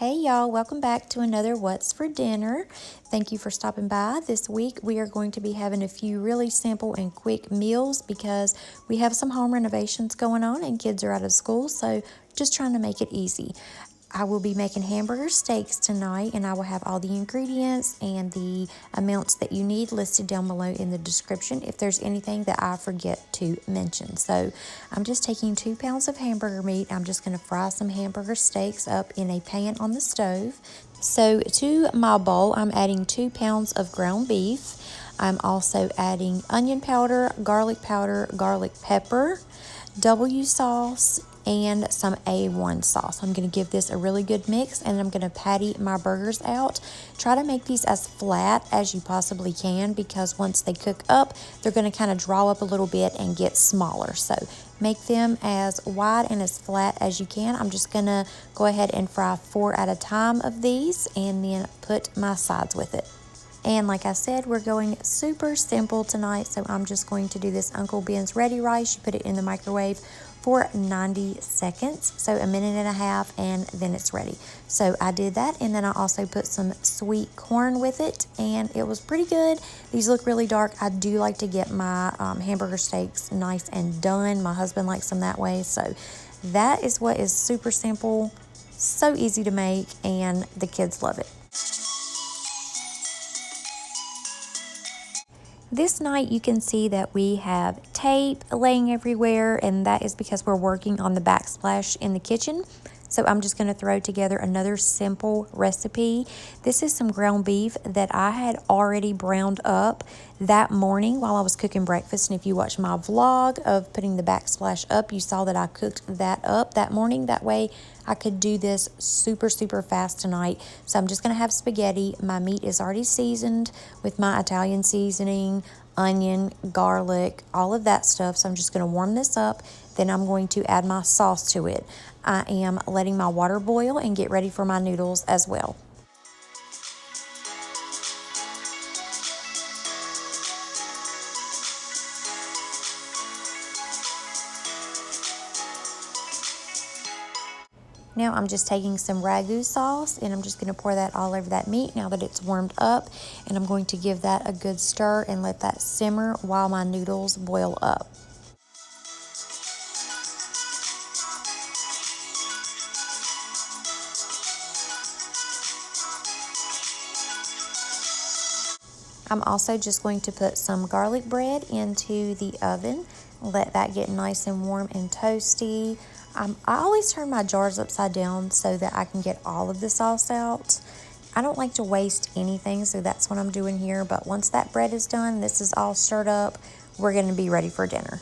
Hey y'all, welcome back to another What's for Dinner. Thank you for stopping by. This week we are going to be having a few really simple and quick meals because we have some home renovations going on and kids are out of school, so just trying to make it easy. I will be making hamburger steaks tonight, and I will have all the ingredients and the amounts that you need listed down below in the description if there's anything that I forget to mention. So I'm just taking 2 pounds of hamburger meat. I'm just going to fry some hamburger steaks up in a pan on the stove. So to my bowl, I'm adding 2 pounds of ground beef. I'm also adding onion powder, garlic pepper, W sauce, and some A1 sauce. I'm going to give this a really good mix, and I'm going to patty my burgers out. Try to make these as flat as you possibly can because once they cook up, they're going to kind of draw up a little bit and get smaller. So make them as wide and as flat as you can. I'm just going to go ahead and fry 4 at a time of these and then put my sides with it. And like I said, we're going super simple tonight, so I'm just going to do this Uncle Ben's Ready Rice. You put it in the microwave for 90 seconds, so a minute and a half, and then it's ready. So I did that, and then I also put some sweet corn with it, and it was pretty good. These look really dark. I do like to get my hamburger steaks nice and done. My husband likes them that way, so that is what is super simple, so easy to make, and the kids love it. This night you can see that we have tape laying everywhere, and that is because we're working on the backsplash in the kitchen. So I'm just going to throw together another simple recipe. This is some ground beef that I had already browned up that morning while I was cooking breakfast. And if you watch my vlog of putting the backsplash up, you saw that I cooked that up that morning. That way I could do this super fast tonight. So I'm just going to have spaghetti. My meat is already seasoned with my Italian seasoning, onion, garlic, all of that stuff. So I'm just going to warm this up. Then I'm going to add my sauce to it. I am letting my water boil and get ready for my noodles as well. Now I'm just taking some ragu sauce and I'm just going to pour that all over that meat now that it's warmed up, and I'm going to give that a good stir and let that simmer while my noodles boil up. I'm also just going to put some garlic bread into the oven, let that get nice and warm and toasty. I always turn my jars upside down so that I can get all of the sauce out. I don't like to waste anything, so that's what I'm doing here. But once that bread is done, this is all stirred up, we're going to be ready for dinner.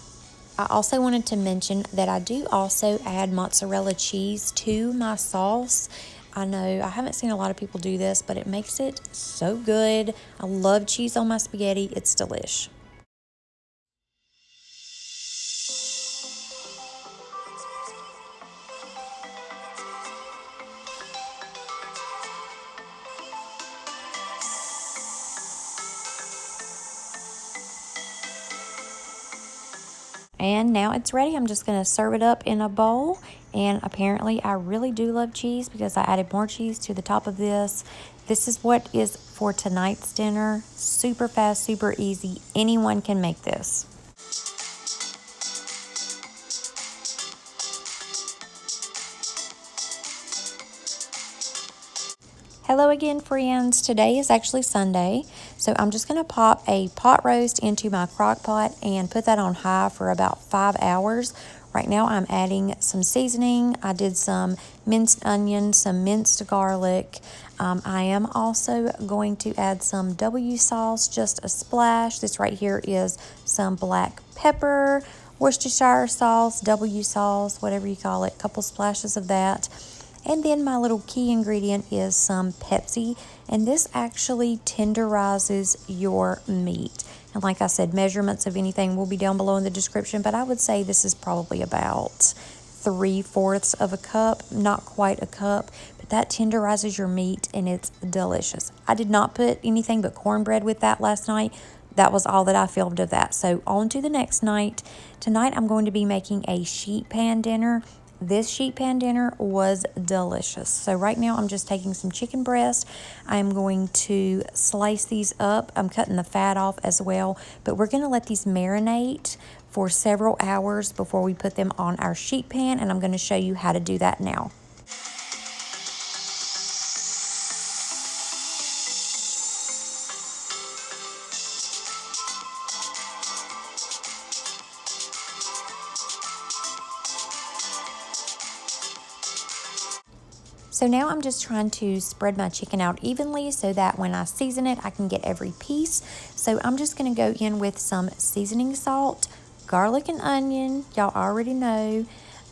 I also wanted to mention that I do also add mozzarella cheese to my sauce. I know I haven't seen a lot of people do this, but it makes it so good. I love cheese on my spaghetti. It's delish. And now it's ready. I'm just going to serve it up in a bowl. And apparently I really do love cheese because I added more cheese to the top of this. This is what is for tonight's dinner. Super fast, super easy. Anyone can make this. Hello again, friends. Today is actually Sunday, so I'm just going to pop a pot roast into my crock pot and put that on high for about 5 hours. Right now I'm adding some seasoning. I did some minced onion, some minced garlic. I am also going to add some W sauce, just a splash. This right here is some black pepper, Worcestershire sauce, W sauce, whatever you call it, a couple splashes of that. And then my little key ingredient is some Pepsi, and this actually tenderizes your meat. And like I said, measurements of anything will be down below in the description, but I would say this is probably about 3/4 of a cup, not quite a cup, but that tenderizes your meat and it's delicious. I did not put anything but cornbread with that last night. That was all that I filmed of that. So on to the next night. Tonight I'm going to be making a sheet pan dinner. this sheet pan dinner was delicious. So right now I'm just taking some chicken breast. I'm going to slice these up. I'm cutting the fat off as well, but we're going to let these marinate for several hours before we put them on our sheet pan, and I'm going to show you how to do that now. So now I'm just trying to spread my chicken out evenly so that when I season it, I can get every piece. So I'm just going to go in with some seasoning salt, garlic and onion, y'all already know,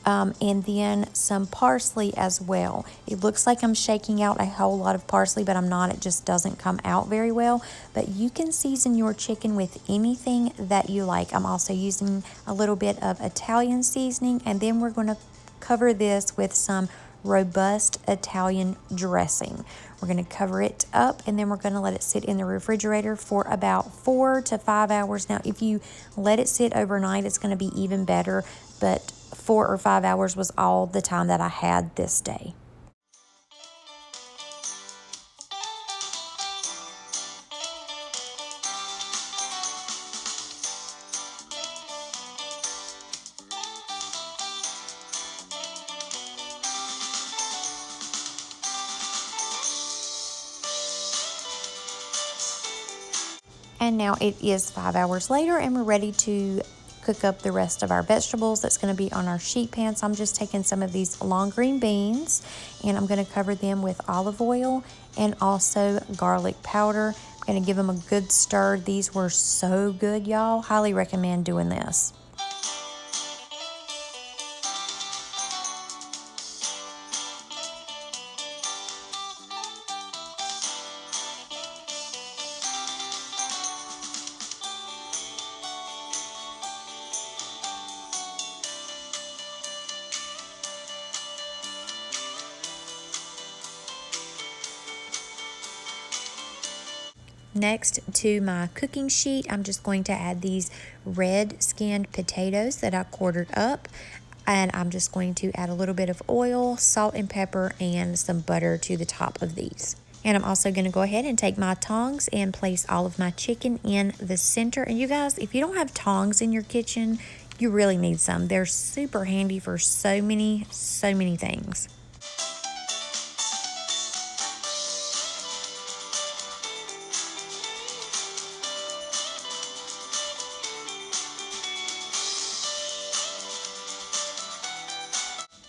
and then some parsley as well. It looks like I'm shaking out a whole lot of parsley, but I'm not. It just doesn't come out very well. But you can season your chicken with anything that you like. I'm also using a little bit of Italian seasoning, and then we're going to cover this with some robust Italian dressing. We're going to cover it up, and then we're going to let it sit in the refrigerator for about 4 to 5 hours. Now, if you let it sit overnight, it's going to be even better, but 4 or 5 hours was all the time that I had this day. And now it is 5 hours later, and we're ready to cook up the rest of our vegetables that's going to be on our sheet pan. So I'm just taking some of these long green beans, and I'm going to cover them with olive oil and also garlic powder. I'm going to give them a good stir. These were so good, y'all. Highly recommend doing this. Next to my cooking sheet, I'm just going to add these red skinned potatoes that I quartered up. And I'm just going to add a little bit of oil, salt and pepper, and some butter to the top of these. And I'm also going to go ahead and take my tongs and place all of my chicken in the center. And you guys, if you don't have tongs in your kitchen, you really need some. They're super handy for so many things.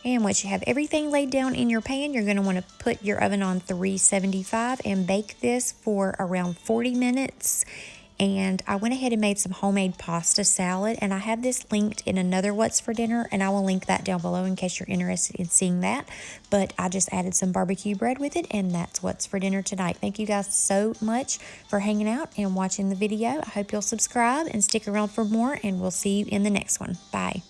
And once you have everything laid down in your pan, you're going to want to put your oven on 375 and bake this for around 40 minutes. And I went ahead and made some homemade pasta salad, and I have this linked in another What's for Dinner, and I will link that down below in case you're interested in seeing that. But I just added some barbecue bread with it, and that's What's for Dinner tonight. Thank you guys so much for hanging out and watching the video. I hope you'll subscribe and stick around for more, and we'll see you in the next one. Bye.